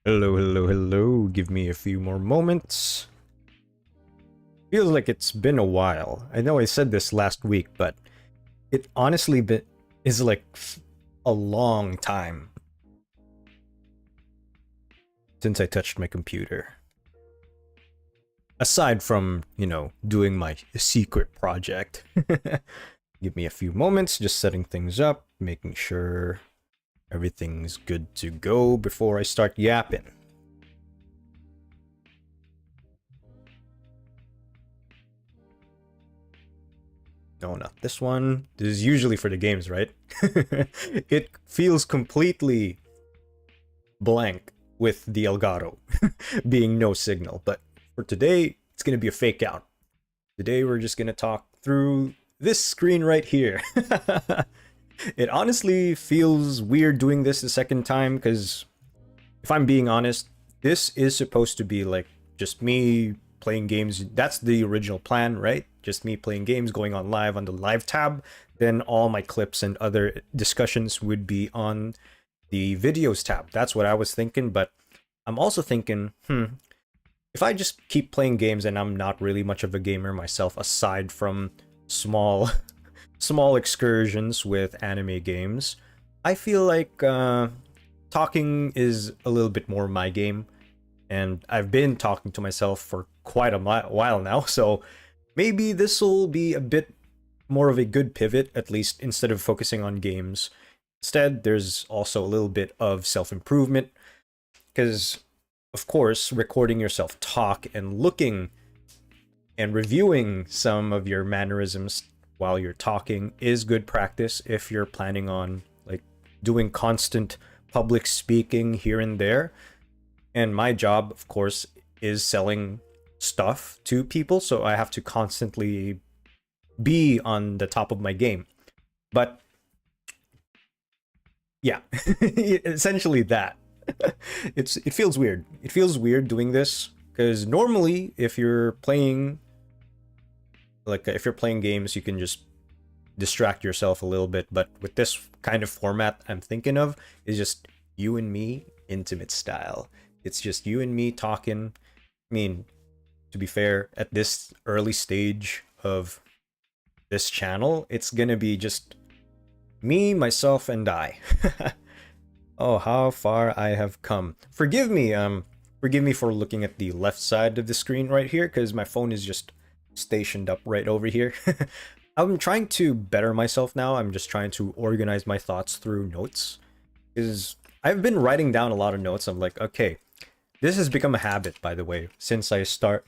Hello, hello, hello. Give me a few more moments. Feels like it's been a while. I know I said this last week, but it honestly is like a long time since I touched my computer. Aside from, doing my secret project. Give me a few moments, just setting things up, making sure everything's good to go before I start yapping. No, not this one. This is usually for the games, right? It feels completely blank with the Elgato being no signal. But for today, it's going to be a fake out. Today, we're just going to talk through this screen right here. It honestly feels weird doing this the second time because, if I'm being honest, this is supposed to be like just me playing games. That's the original plan, right? Just me playing games, going on live on the live tab. Then all my clips and other discussions would be on the videos tab. That's what I was thinking. But I'm also thinking, if I just keep playing games and I'm not really much of a gamer myself, aside from small small excursions with anime games, I feel like talking is a little bit more my game, and I've been talking to myself for quite a while now, so maybe this will be a bit more of a good pivot, at least instead of focusing on games. Instead, there's also a little bit of self-improvement, because, of course, recording yourself talk and looking and reviewing some of your mannerisms while you're talking is good practice if you're planning on like doing constant public speaking here and there. And my job, of course, is selling stuff to people, so I have to constantly be on the top of my game. But yeah, essentially that. It feels weird. It feels weird doing this because normally if you're playing if you're playing games, you can just distract yourself a little bit. But with this kind of format I'm thinking of, is just you and me, intimate style. It's just you and me talking. I mean, to be fair, at this early stage of this channel, it's gonna be just me, myself, and I. Oh, how far I have come. Forgive me for looking at the left side of the screen right here, because my phone is just stationed up right over here. I'm trying to better myself now. I'm just trying to organize my thoughts through notes, because I've been writing down a lot of notes. I'm like, okay, this has become a habit, by the way, since I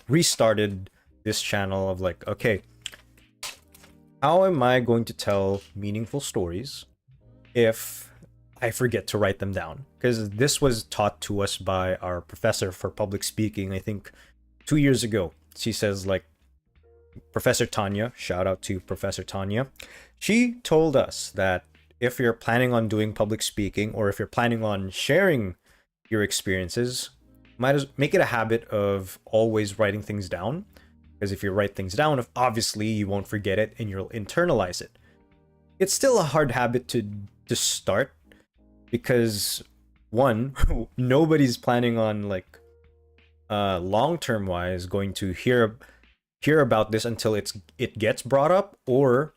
restarted this channel of like, okay, how am I going to tell meaningful stories if I forget to write them down? Because this was taught to us by our professor for public speaking, I think 2 years ago. She says, like, Professor Tanya, shout out to Professor Tanya, she told us that if you're planning on doing public speaking, or if you're planning on sharing your experiences, might as make it a habit of always writing things down. Because if you write things down, obviously you won't forget it and you'll internalize it. It's still a hard habit to start, because one, nobody's planning on like long-term wise going to hear about this until it gets brought up, or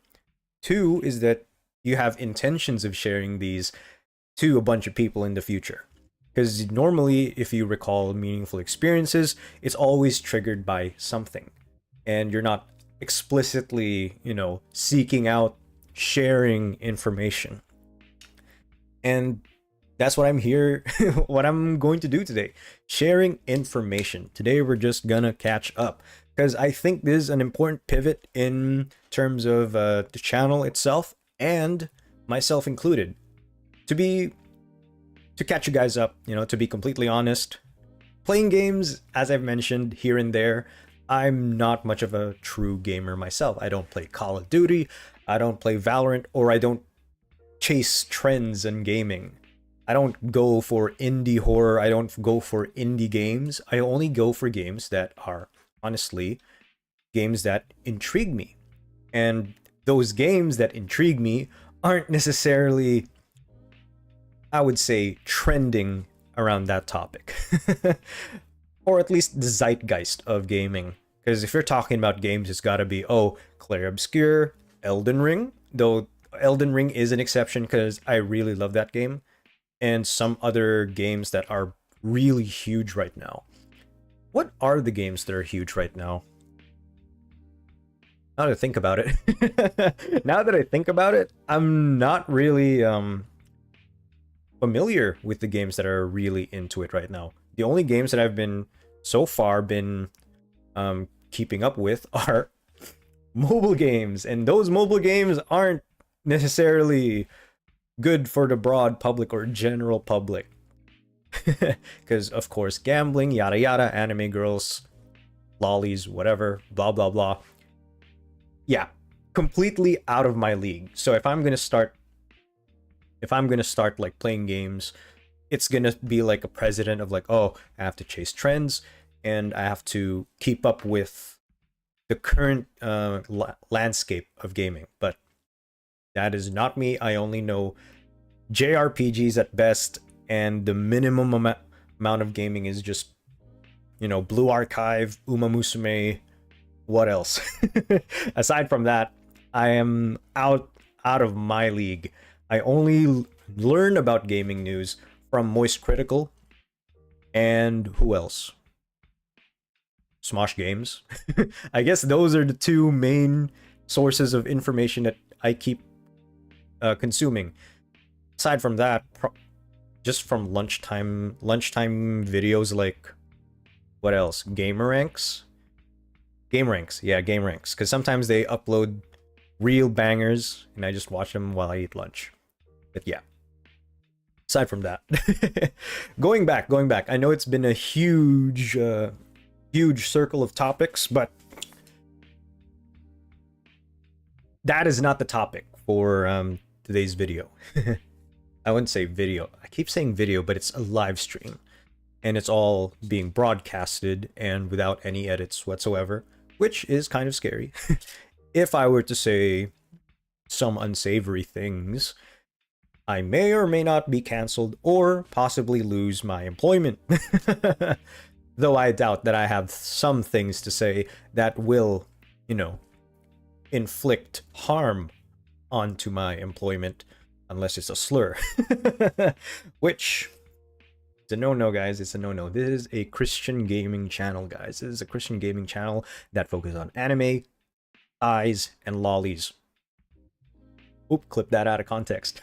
two is that you have intentions of sharing these to a bunch of people in the future. Because normally, if you recall meaningful experiences, it's always triggered by something, and you're not explicitly, seeking out sharing information. And that's what I'm here, what I'm going to do today. Sharing information. Today, we're just gonna catch up, because I think this is an important pivot in terms of the channel itself, and myself included. To catch you guys up, to be completely honest, playing games, as I've mentioned here and there, I'm not much of a true gamer myself. I don't play Call of Duty, I don't play Valorant, or I don't chase trends in gaming. I don't go for indie horror, I don't go for indie games. I only go for games that are honestly games that intrigue me. And those games that intrigue me aren't necessarily, I would say, trending around that topic. Or at least the zeitgeist of gaming. Because if you're talking about games, it's gotta be, oh, Clair Obscur, Elden Ring, though Elden Ring is an exception because I really love that game, and some other games that are really huge right now. What are the games that are huge right now? Now that I think about it, I'm not really familiar with the games that are really into it right now. The only games that I've been so far been keeping up with are mobile games, and those mobile games aren't necessarily good for the broad public or general public. Because of course gambling, yada yada, anime girls, lollies, whatever, blah blah blah. Yeah, completely out of my league. So if I'm gonna start like playing games, it's gonna be like a president of like, oh, I have to chase trends and I have to keep up with the current landscape of gaming. But that is not me. I only know JRPGs at best, and the minimum amount of gaming is just, you know, Blue Archive, Uma Musume. What else? Aside from that, I am out of my league. I only learn about gaming news from Moist Critical, and who else? Smosh Games. I guess those are the two main sources of information that I keep consuming. Aside from that, just from lunchtime videos like, what else? Gameranx, yeah, Gameranx. Because sometimes they upload real bangers, and I just watch them while I eat lunch. But yeah. Aside from that, going back. I know it's been a huge circle of topics, but that is not the topic for today's video. I wouldn't say video. I keep saying video, but it's a live stream, and it's all being broadcasted and without any edits whatsoever, which is kind of scary. If I were to say some unsavory things, I may or may not be canceled or possibly lose my employment. Though I doubt that I have some things to say that will, you know, inflict harm onto my employment, unless it's a slur. Which, it's a no-no, guys. It's a no-no. This is a Christian gaming channel, guys. This is a Christian gaming channel that focuses on anime, eyes, and lollies. Oop, clip that out of context.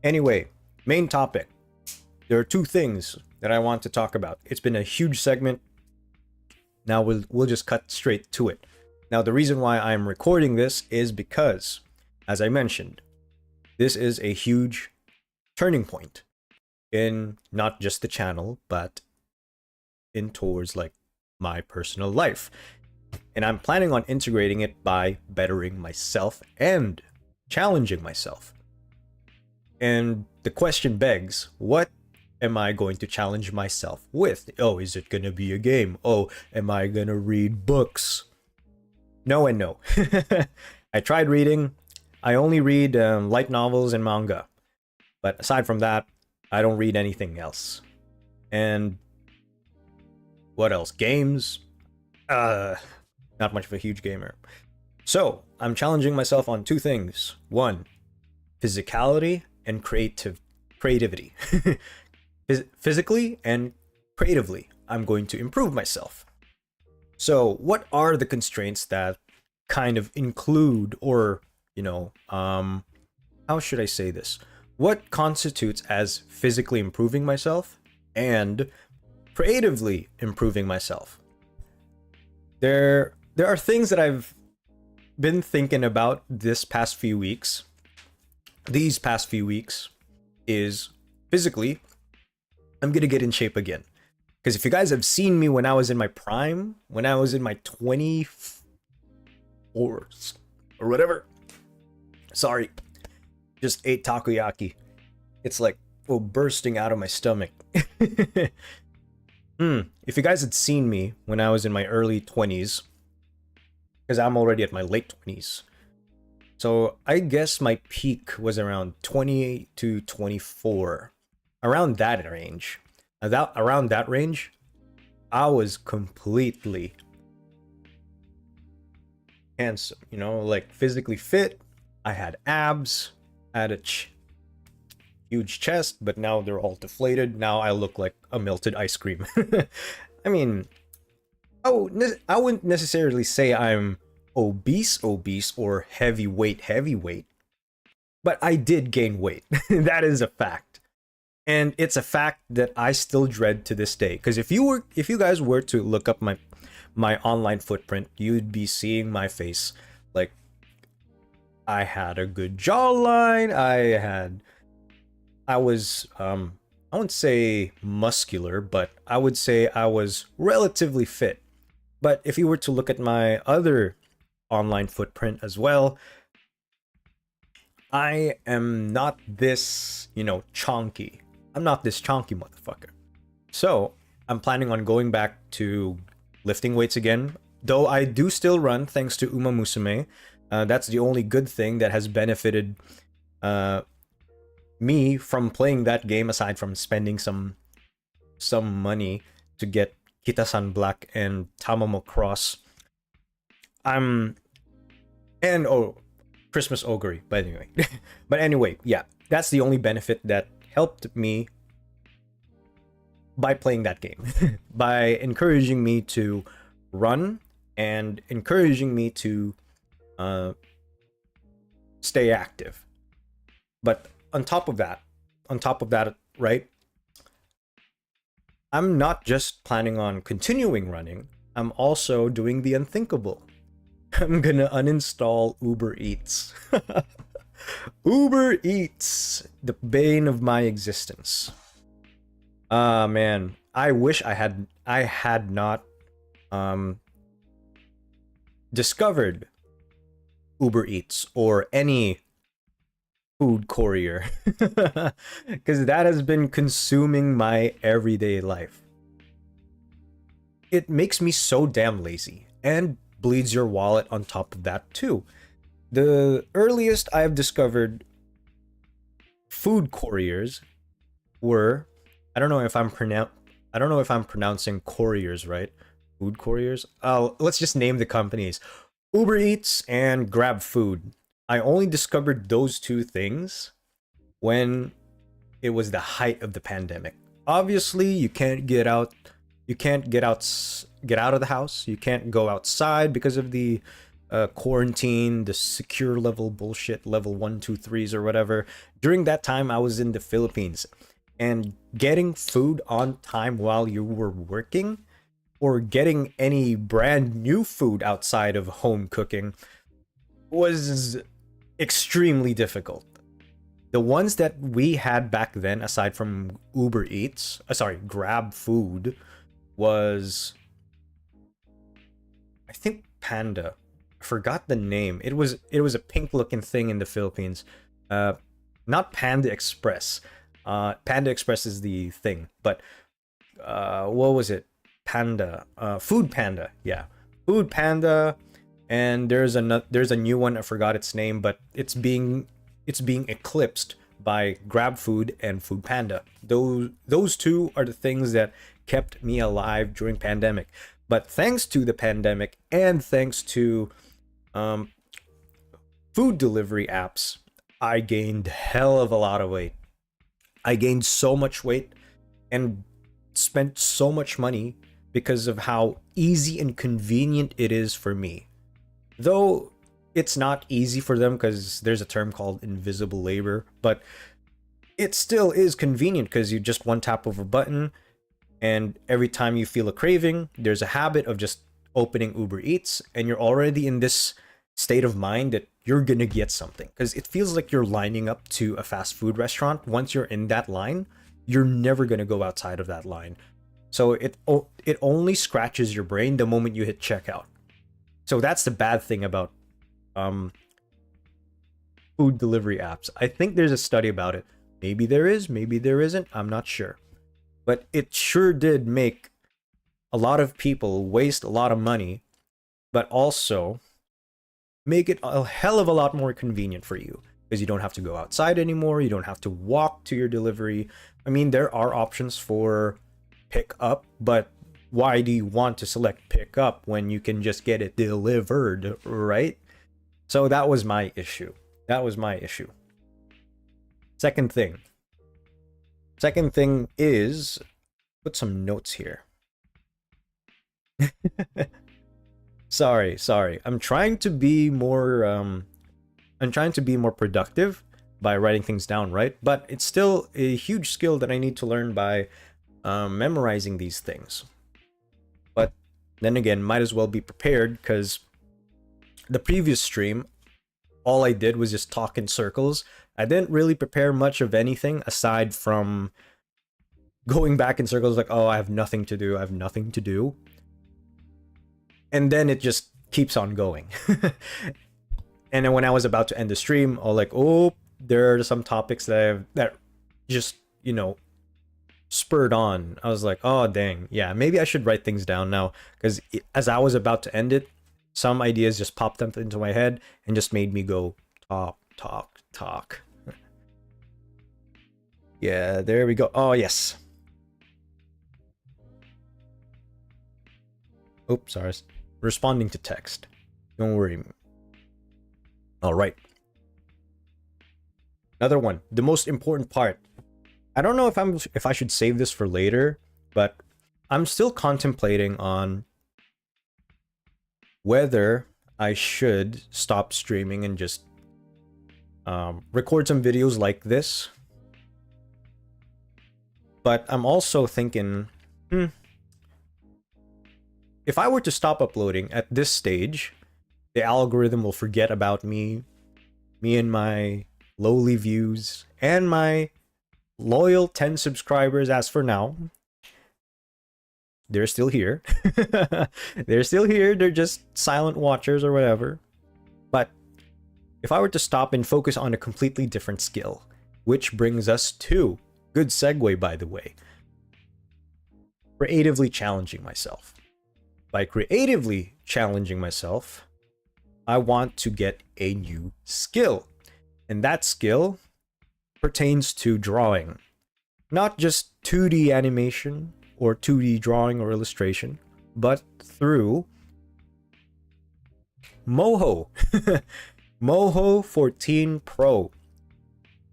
Anyway, main topic. There are two things that I want to talk about. It's been a huge segment. Now we'll just cut straight to it. Now, the reason why I'm recording this is because, as I mentioned, this is a huge turning point in not just the channel, but in towards like my personal life. And I'm planning on integrating it by bettering myself and challenging myself. And the question begs, what am I going to challenge myself with? Oh, is it going to be a game? Oh, am I going to read books? No and no. I tried reading. I only read light novels and manga. But aside from that, I don't read anything else. And what else? Games? Not much of a huge gamer. So, I'm challenging myself on two things. One, physicality and creativity. Physically and creatively, I'm going to improve myself. So, what are the constraints that kind of include, or, you know, how should I say this? What constitutes as physically improving myself and creatively improving myself? There are things that I've been thinking about these past few weeks is physically, I'm gonna get in shape again. Because if you guys have seen me when I was in my prime, when I was in my 24s or whatever, sorry, just ate takoyaki. It's like, oh, bursting out of my stomach. If you guys had seen me when I was in my early 20s, because I'm already at my late 20s, So I guess my peak was around 28 to 24, around that range. Around that range, I was completely handsome, like physically fit. I had abs, I had a huge chest, but now they're all deflated. Now I look like a melted ice cream. I mean, I wouldn't necessarily say I'm obese, or heavyweight, but I did gain weight. That is a fact. And it's a fact that I still dread to this day. Because if you guys were to look up my online footprint, you'd be seeing my face. Like, I had a good jawline. I was I wouldn't say muscular, but I would say I was relatively fit. But if you were to look at my other online footprint as well, I am not this, chonky. I'm not this chonky motherfucker. So I'm planning on going back to lifting weights again. Though I do still run thanks to Uma Musume. That's the only good thing that has benefited me from playing that game, aside from spending some money to get Kitasan Black and Tamamo Cross. Christmas Ogre, but anyway. But anyway, yeah, that's the only benefit that helped me by playing that game. By encouraging me to run and encouraging me to stay active. But on top of that, right, I'm not just planning on continuing running, I'm also doing the unthinkable. I'm gonna uninstall Uber Eats. Uber Eats, the bane of my existence. Ah, man, I wish I had not discovered Uber Eats or any food courier, because that has been consuming my everyday life. It makes me so damn lazy and bleeds your wallet on top of that too. The earliest I've discovered food couriers were, I don't know if I'm pronouncing couriers right. Food couriers. Let's just name the companies: Uber Eats and Grab Food. I only discovered those two things when it was the height of the pandemic. Obviously, you can't get out of the house. You can't go outside because of the quarantine, the secure level bullshit, level 1, 2, 3s or whatever. During that time, I was in the Philippines, and getting food on time while you were working, or getting any brand new food outside of home cooking, was extremely difficult. The ones that we had back then, aside from Uber Eats, Grab Food, was, I think, Panda. I forgot the name. It was a pink looking thing in the Philippines. Not Panda Express. Panda Express is the thing, but what was it? Panda. Food Panda. Yeah, Food Panda. And there's a new one. I forgot its name, but it's being eclipsed by Grab Food and Food Panda. Those two are the things that kept me alive during pandemic. But thanks to the pandemic and thanks to food delivery apps, I gained hell of a lot of weight. I gained so much weight and spent so much money because of how easy and convenient it is for me. Though it's not easy for them, because there's a term called invisible labor, but it still is convenient because you just one tap of a button, and every time you feel a craving, there's a habit of just opening Uber Eats, and you're already in this state of mind that you're gonna get something, because it feels like you're lining up to a fast food restaurant. Once you're in that line, you're never gonna go outside of that line. So it only scratches your brain the moment you hit checkout. So that's the bad thing about food delivery apps. I think there's a study about it. Maybe there is, maybe there isn't. I'm not sure. But it sure did make a lot of people waste a lot of money, but also make it a hell of a lot more convenient for you, because you don't have to go outside anymore, you don't have to walk to your delivery. I mean, there are options for pick up, but why do you want to select pick up when you can just get it delivered, right? So that was my issue. That was my issue. Second thing is, put some notes here. sorry. I'm trying to be more productive by writing things down, right? But it's still a huge skill that I need to learn by memorizing these things. But then again, might as well be prepared, because the previous stream, all I did was just talk in circles. I didn't really prepare much of anything aside from going back in circles like, oh, I have nothing to do. And then it just keeps on going. And then when I was about to end the stream, I was like, oh, there are some topics that just, spurred on. I was like, oh, dang. Yeah, maybe I should write things down now. Because as I was about to end it, some ideas just popped up into my head and just made me go, talk. Yeah, there we go. Oh, yes. Oops, sorry. Responding to text. Don't worry. All right. Another one. The most important part. I don't know if I should save this for later, but I'm still contemplating on whether I should stop streaming and just record some videos like this. But I'm also thinking, if I were to stop uploading at this stage, the algorithm will forget about me and my lowly views, and my loyal 10 subscribers. As for now, they're still here. They're still here. They're just silent watchers or whatever. But if I were to stop and focus on a completely different skill, which brings us to, good segue by the way, creatively challenging myself. By creatively challenging myself, I want to get a new skill. And that skill pertains to drawing. Not just 2D animation or 2D drawing or illustration, but through Moho. Moho 14 Pro.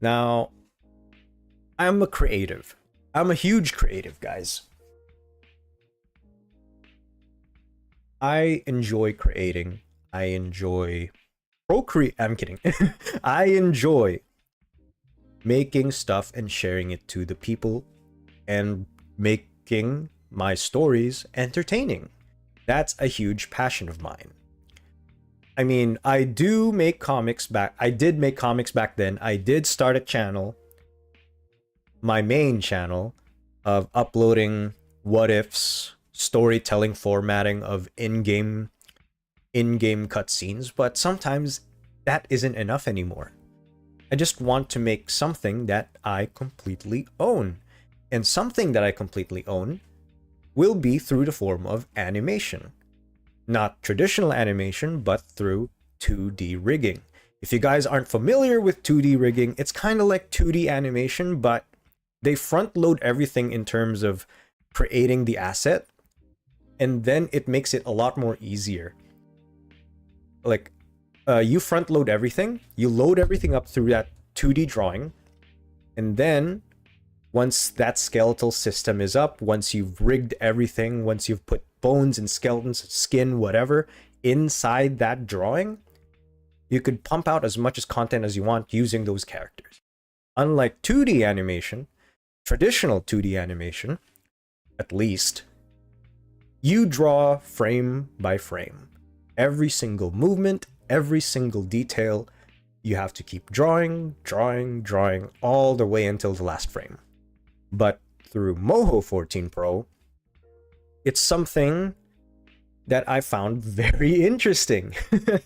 Now, I'm a creative. I'm a huge creative, guys. I enjoy creating. I enjoy I'm kidding. I enjoy making stuff and sharing it to the people and making my stories entertaining. That's a huge passion of mine. I mean, I did make comics back then. I did start a channel, my main channel, of uploading what ifs, storytelling formatting of in-game cutscenes, but sometimes that isn't enough anymore. I just want to make something that I completely own. And something that I completely own will be through the form of animation. Not traditional animation, but through 2D rigging. If you guys aren't familiar with 2D rigging, it's kind of like 2D animation, but they front load everything in terms of creating the asset, and then it makes it a lot more easier. Like, you front load everything, you load everything up through that 2D drawing, and then once that skeletal system is up, once you've rigged everything, once you've put bones and skeletons, skin, whatever, inside that drawing, you could pump out as much content as you want using those characters. Unlike 2D animation, traditional 2D animation, at least, you draw frame by frame. Every single movement, every single detail, you have to keep drawing all the way until the last frame. But through Moho 14 Pro, it's something that I found very interesting. To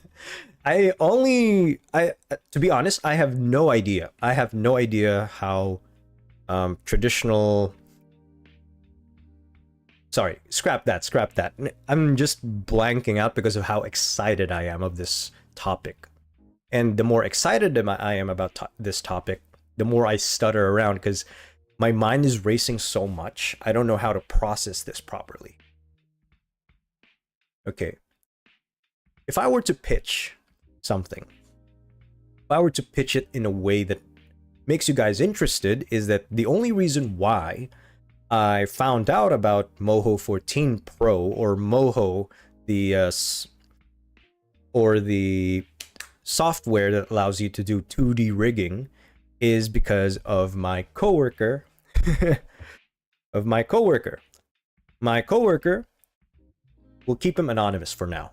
be honest, I have no idea. I have no idea how traditional... Sorry, scrap that. I'm just blanking out because of how excited I am of this topic. And the more excited I am about this topic, the more I stutter around because my mind is racing so much. I don't know how to process this properly. Okay. If I were to pitch something, if I were to pitch it in a way that makes you guys interested, is that the only reason why I found out about Moho 14 Pro, or Moho, the software that allows you to do 2D rigging, is because of my coworker. My coworker, we'll keep him anonymous for now,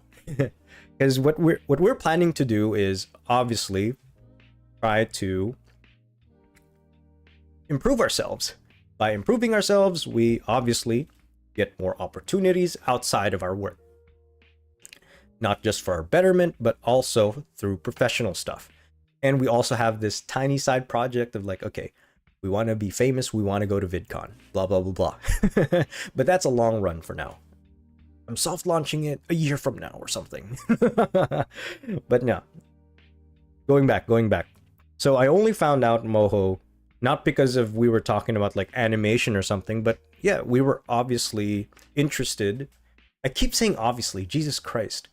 because what we're planning to do is obviously try to improve ourselves. By improving ourselves, we obviously get more opportunities outside of our work. Not just for our betterment, but also through professional stuff. And we also have this tiny side project of like, okay, we want to be famous, we want to go to VidCon, blah, blah, blah, blah. But that's a long run for now. I'm soft launching it a year from now or something. But no. Going back. So I only found out Moho not because of we were talking about like animation or something, but yeah, we were obviously interested. I keep saying obviously, Jesus Christ.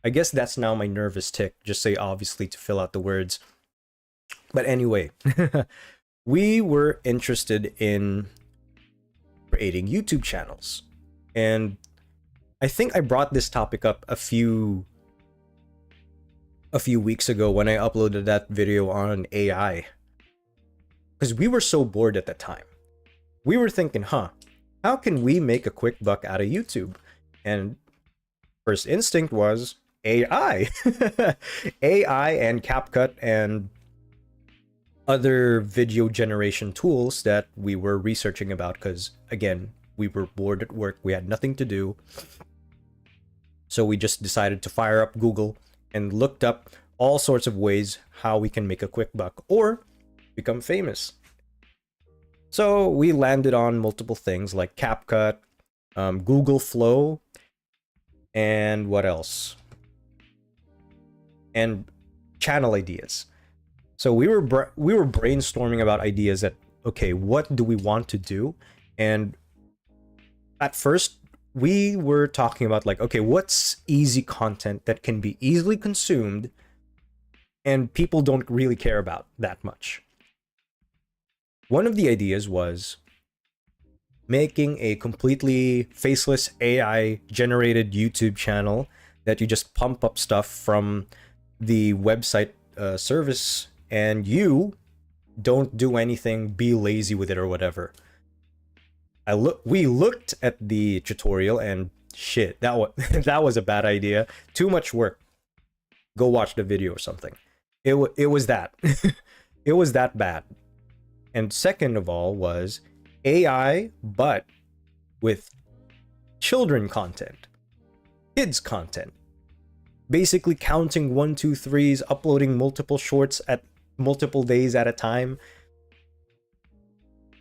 I guess that's now my nervous tick. Just say obviously to fill out the words. But anyway, we were interested in creating YouTube channels. And I think I brought this topic up a few weeks ago when I uploaded that video on AI. Because we were so bored at the time. We were thinking, how can we make a quick buck out of YouTube? And first instinct was AI. AI and CapCut and other video generation tools that we were researching about because, again, we were bored at work. We had nothing to do. So we just decided to fire up Google and looked up all sorts of ways how we can make a quick buck or become famous. So we landed on multiple things like CapCut, Google Flow, and what else? And channel ideas. So we were brainstorming about ideas that, okay, what do we want to do? And at first we were talking about like, okay, what's easy content that can be easily consumed and people don't really care about that much? One of the ideas was making a completely faceless AI generated YouTube channel that you just pump up stuff from the website service and you don't do anything, be lazy with it or whatever. We looked at the tutorial and shit, that was a bad idea. Too much work. Go watch the video or something. It was that. It was that bad. And second of all was AI, but with children content, kids content. Basically counting 1, 2, 3s, uploading multiple shorts at multiple days at a time.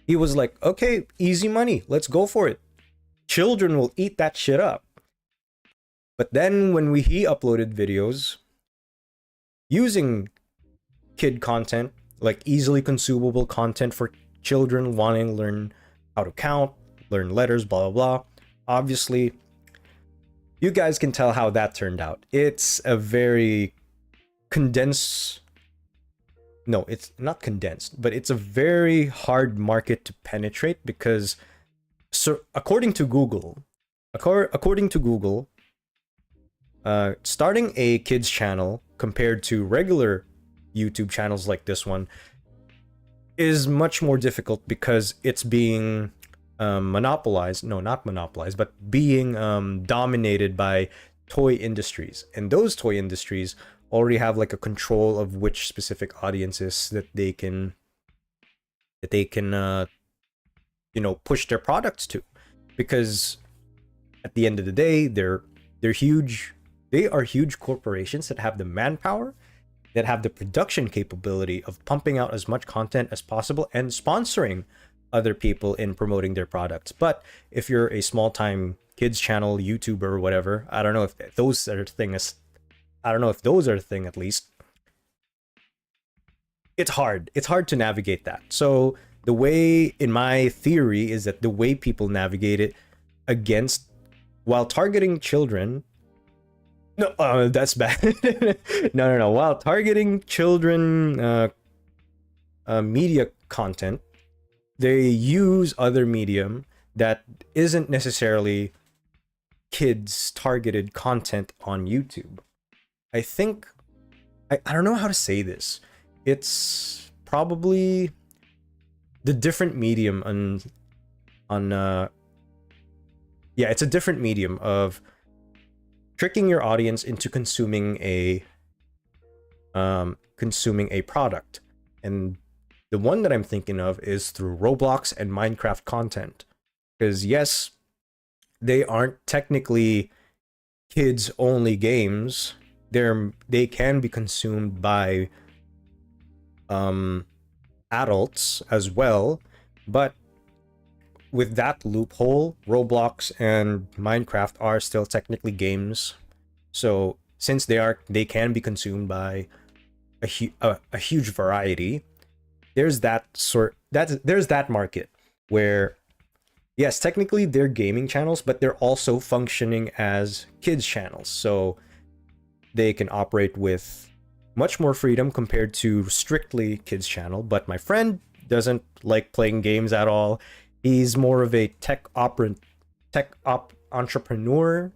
He was like, okay, easy money, let's go for it. Children will eat that shit up. But then when he uploaded videos using kid content, like easily consumable content for children wanting to learn how to count, learn letters, blah, blah, blah. Obviously, you guys can tell how that turned out. It's a very condensed... No, it's not condensed, but it's a very hard market to penetrate because, so according to Google, starting a kids channel compared to regular YouTube channels like this one is much more difficult because it's being monopolized. No, not monopolized, but being dominated by toy industries. And those toy industries already have like a control of which specific audiences that they can push their products to, because at the end of the day they are huge corporations that have the manpower, that have the production capability of pumping out as much content as possible and sponsoring other people in promoting their products. But if you're a small time kids channel YouTuber or whatever, I don't know if those are things I don't know if those are a thing, at least. It's hard. It's hard to navigate that. So the way, in my theory, is that the way people navigate it against, while targeting children. No, that's bad. No. While targeting children, media content, they use other medium that isn't necessarily kids targeted content on YouTube. I think I don't know how to say this. It's probably the different medium on yeah, it's a different medium of tricking your audience into consuming a product. And the one that I'm thinking of is through Roblox and Minecraft content. Because yes, they aren't technically kids only games. They can be consumed by adults as well, but with that loophole, Roblox and Minecraft are still technically games. So since they can be consumed by a huge variety, there's that market where yes, technically they're gaming channels, but they're also functioning as kids channels. So they can operate with much more freedom compared to strictly kids channel. But my friend doesn't like playing games at all. He's more of a tech entrepreneur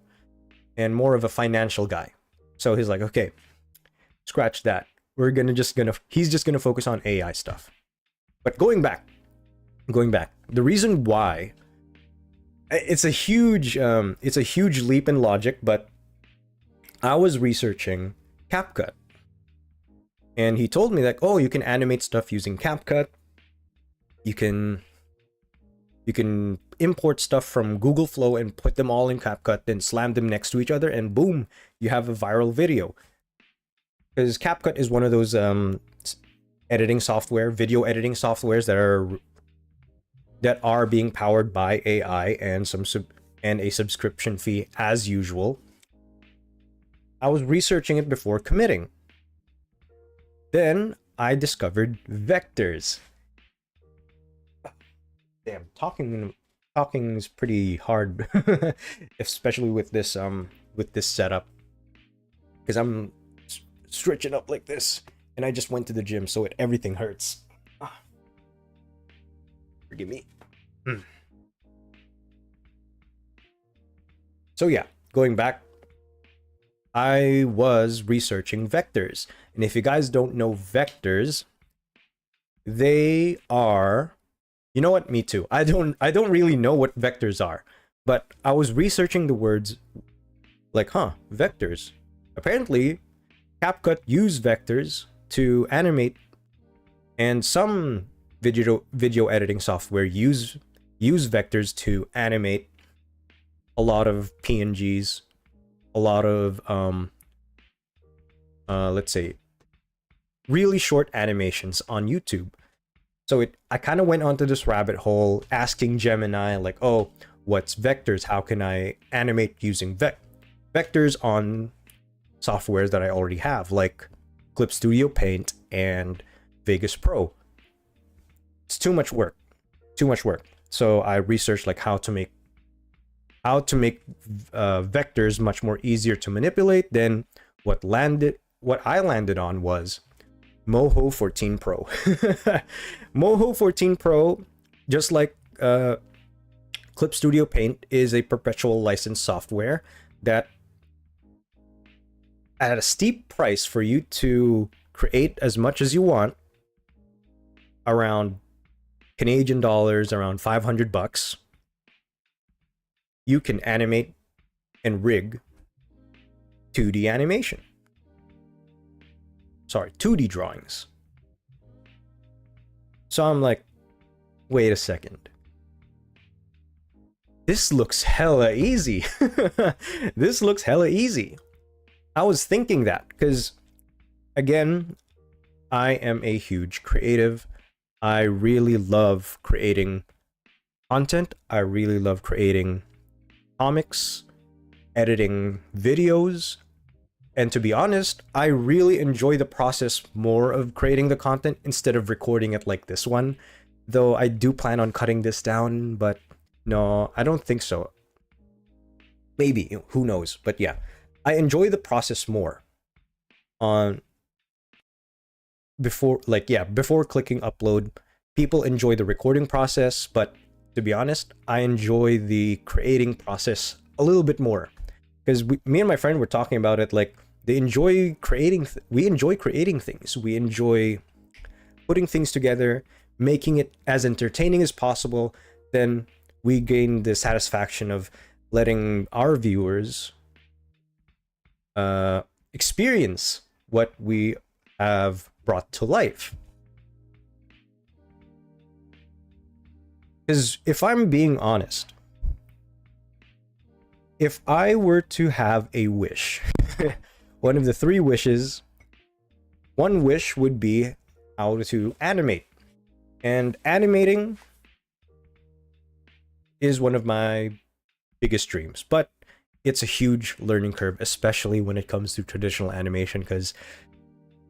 and more of a financial guy. So he's like, okay, scratch that. He's just gonna focus on AI stuff. But going back, the reason why it's a huge leap in logic, but I was researching CapCut, and he told me that, oh, you can animate stuff using CapCut. You can import stuff from Google Flow and put them all in CapCut, then slam them next to each other, and boom, you have a viral video. Because CapCut is one of those video editing softwares that are being powered by AI and a subscription fee as usual. I was researching it before committing. Then I discovered vectors. Damn, talking is pretty hard, especially with this setup, because I'm stretching up like this, and I just went to the gym, so everything hurts. Forgive me. So yeah, going back, I was researching vectors, and if you guys don't know vectors, they are, you know what? Me too. I don't really know what vectors are, but I was researching the words, like, vectors. Apparently, CapCut use vectors to animate, and some video editing software use vectors to animate a lot of PNGs, a lot of let's say really short animations on YouTube. So I kind of went onto this rabbit hole asking Gemini, like, oh, what's vectors? How can I animate using vectors on softwares that I already have, like Clip Studio Paint and Vegas Pro? It's too much work. So I researched like how to make vectors much more easier to manipulate. Then what I landed on was Moho 14 Pro. Moho 14 Pro, just like Clip Studio Paint, is a perpetual license software that at a steep price for you to create as much as you want, around Canadian dollars, around $500, you can animate and rig 2D animation. Sorry, 2D drawings. So I'm like, wait a second. This looks hella easy. This looks hella easy. I was thinking that because, again, I am a huge creative. I really love creating content. I really love creating comics, editing videos, And to be honest, I really enjoy the process more of creating the content instead of recording it like this one. Though I do plan on cutting this down, but no, I don't think so. Maybe, who knows? But yeah, I enjoy the process more on before, like, yeah, before clicking upload. People enjoy the recording process, but to be honest, I enjoy the creating process a little bit more, because me and my friend were talking about it. Like, they enjoy creating we enjoy creating things, we enjoy putting things together, making it as entertaining as possible. Then we gain the satisfaction of letting our viewers experience what we have brought to life. Because if I'm being honest, if I were to have a wish, one of the three wishes, one wish would be how to animate. And animating is one of my biggest dreams, but it's a huge learning curve, especially when it comes to traditional animation, because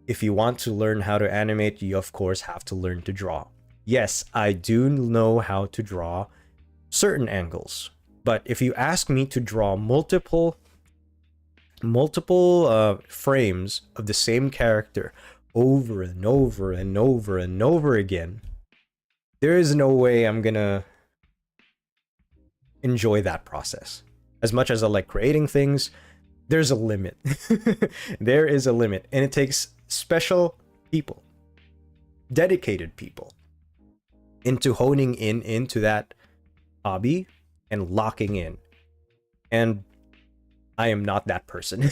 if you want to learn how to animate, you of course have to learn to draw. Yes, I do know how to draw certain angles, but if you ask me to draw multiple frames of the same character over and over and over and over again, there is no way I'm gonna enjoy that process. As much as I like creating things, there's a limit. There is a limit, and it takes special people, dedicated people, into honing into that hobby and locking in. And I am not that person.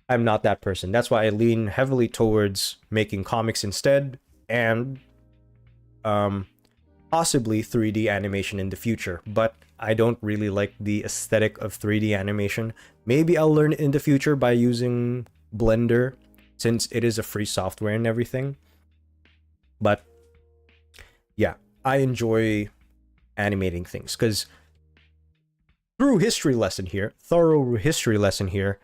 I'm not that person. That's why I lean heavily towards making comics instead, and possibly 3D animation in the future. But I don't really like the aesthetic of 3D animation. Maybe I'll learn it in the future by using Blender, since it is a free software and everything. But yeah, I enjoy animating things, because through history lesson here, thorough history lesson here,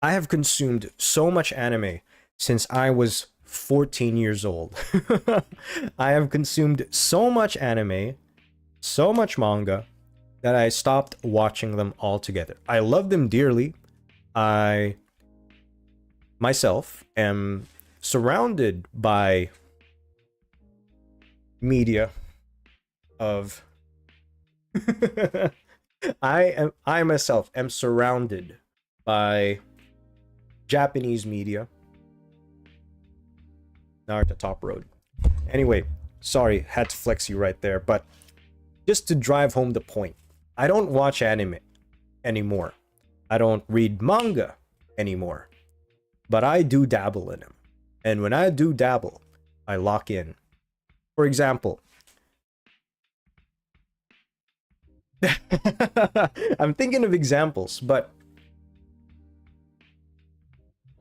I have consumed so much anime since I was 14 years old. I have consumed so much anime, so much manga, that I stopped watching them altogether. I love them dearly. I myself am surrounded by media of I myself am surrounded by Japanese media. Naruto Top Road. Anyway, sorry, had to flex you right there, but just to drive home the point, I don't watch anime anymore. I don't read manga anymore. But I do dabble in them. And when I do dabble, I lock in. For example, I'm thinking of examples, but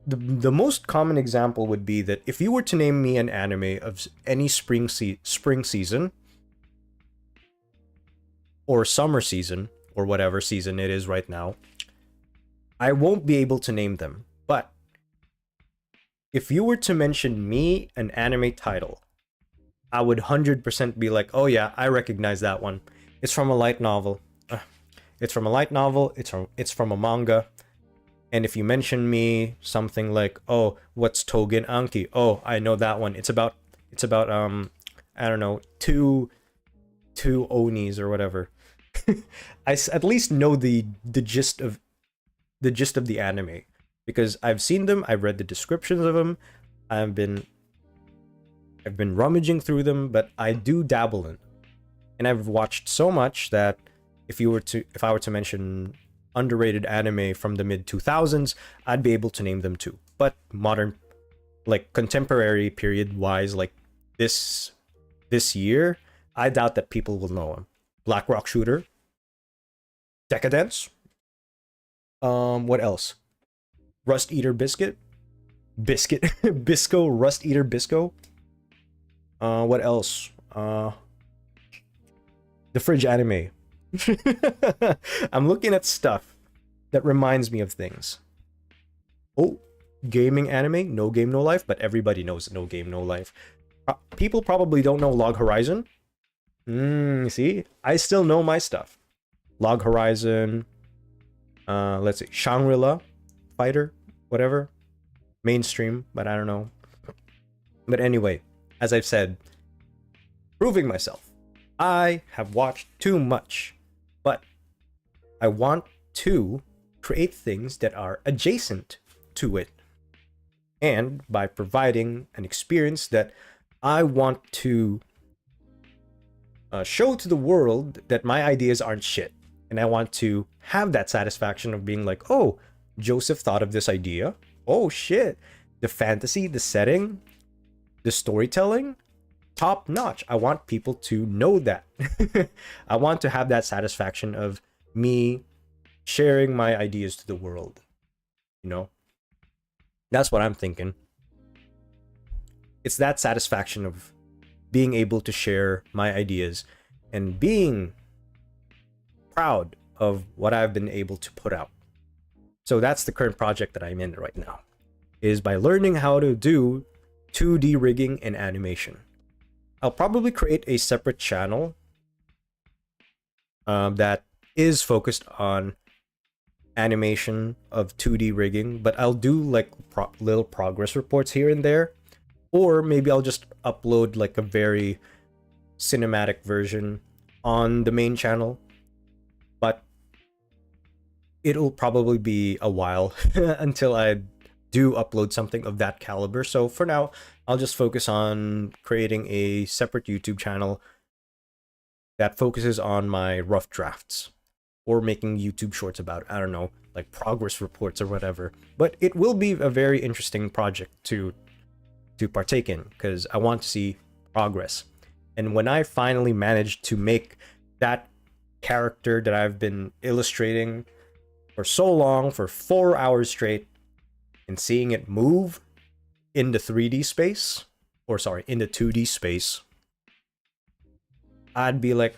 the most common example would be that if you were to name me an anime of any spring season or summer season or whatever season it is right now, I won't be able to name them. But if you were to mention me an anime title, I would 100% be like, oh yeah, I recognize that one. It's from a light novel. It's from a light novel. It's from a manga. And if you mention me something like, oh, what's Tougen Anki? Oh, I know that one. It's about I don't know, two onis or whatever. I at least know the gist of the anime, because I've seen them, I've read the descriptions of them, I've been rummaging through them, but I do dabble in. And I've watched so much that if I were to mention underrated anime from the mid 2000s, I'd be able to name them too. But modern, like contemporary period wise, like this year, I doubt that people will know them. Black Rock Shooter, Decadence, what else? Rust Eater Biscuit, Bisco, Rust Eater Bisco. What else? The Fridge Anime. I'm looking at stuff that reminds me of things. oh, gaming anime, No Game No Life, but everybody knows No Game No Life. People probably don't know Log Horizon. See, I still know my stuff. Log Horizon, let's see, Shangri-La Fighter, whatever. Mainstream, but I don't know. But anyway, as I've said, proving myself. I have watched too much, but I want to create things that are adjacent to it. And by providing an experience that I want to show to the world that my ideas aren't shit. And I want to have that satisfaction of being like, oh, Joseph thought of this idea. Oh shit. The fantasy, the setting, the storytelling, top notch. I want people to know that. I want to have that satisfaction of me sharing my ideas to the world. You know? That's what I'm thinking. It's that satisfaction of being able to share my ideas and being proud of what I've been able to put out. So that's the current project that I'm in right now, is by learning how to do 2D rigging and animation. I'll probably create a separate channel that is focused on animation of 2D rigging, but I'll do like little progress reports here and there, or maybe I'll just upload like a very cinematic version on the main channel, but it'll probably be a while until I do upload something of that caliber. So for now, I'll just focus on creating a separate YouTube channel that focuses on my rough drafts, or making YouTube shorts about, I don't know, like progress reports or whatever. But it will be a very interesting project to partake in, because I want to see progress. And when I finally managed to make that character that I've been illustrating for so long, for 4 hours straight, and seeing it move in the 3D space, or sorry, in the 2D space, I'd be like,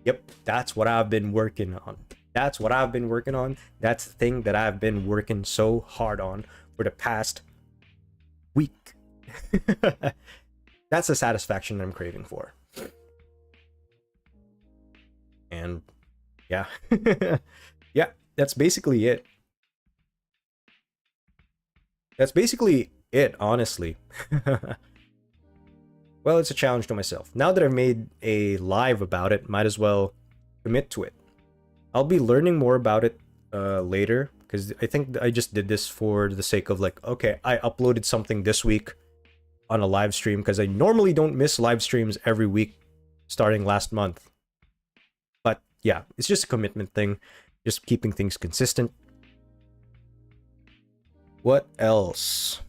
yep, that's what I've been working on. That's what I've been working on. That's the thing that I've been working so hard on for the past week. That's the satisfaction I'm craving for. And yeah. Yeah, that's basically it. That's basically it, honestly. Well, it's a challenge to myself. Now that I've made a live about it, might as well commit to it. I'll be learning more about it later, because I think I just did this for the sake of like, okay, I uploaded something this week on a live stream, because I normally don't miss live streams every week starting last month. But yeah, it's just a commitment thing, just keeping things consistent. What else?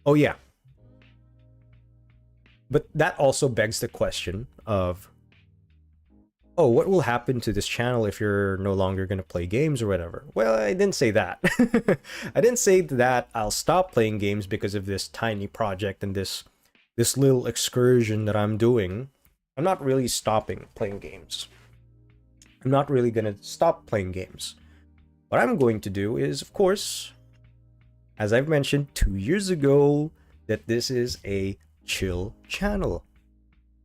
Oh yeah. But that also begs the question of, oh, what will happen to this channel if you're no longer going to play games or whatever? Well, I didn't say that. I didn't say that I'll stop playing games because of this tiny project and this little excursion that I'm doing. I'm not really stopping playing games. I'm not really going to stop playing games. What I'm going to do is, of course, as I've mentioned 2 years ago, that this is a chill channel.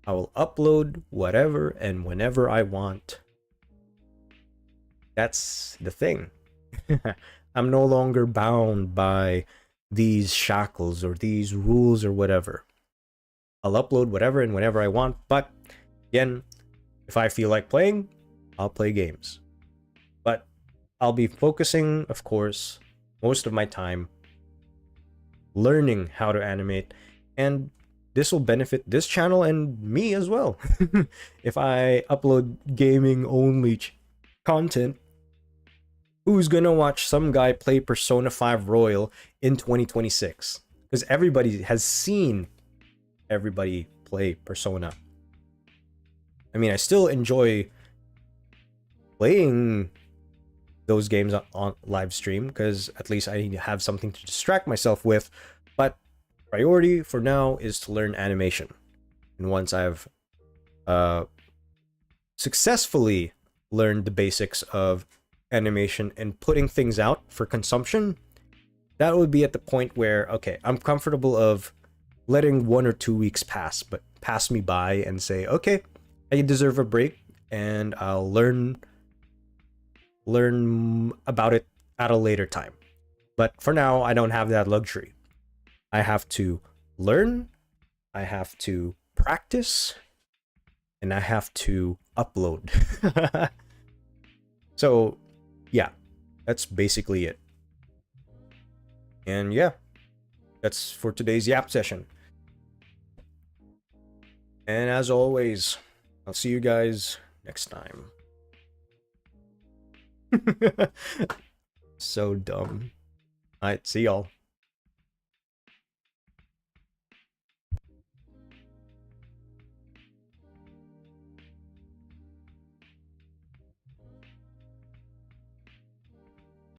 I will upload whatever and whenever I want. That's the thing. I'm no longer bound by these shackles or these rules or whatever. I'll upload whatever and whenever I want, but again, if I feel like playing, I'll play games. But I'll be focusing, of course, most of my time learning how to animate, and this will benefit this channel and me as well. If I upload gaming only content, who's gonna watch some guy play Persona 5 Royal in 2026? Because everybody has seen everybody play Persona. I mean, I still enjoy playing those games on live stream, because at least I need to have something to distract myself with, but priority for now is to learn animation. And once I've successfully learned the basics of animation and putting things out for consumption, that would be at the point where, okay, I'm comfortable of letting 1 or 2 weeks pass me by and say, okay, I deserve a break and I'll learn about it at a later time. But for now, I don't have that luxury. I have to learn, I have to practice, and I have to upload. So, yeah, that's basically it. And yeah, that's for today's Yap session. And as always, I'll see you guys next time. So dumb. Alright, see y'all.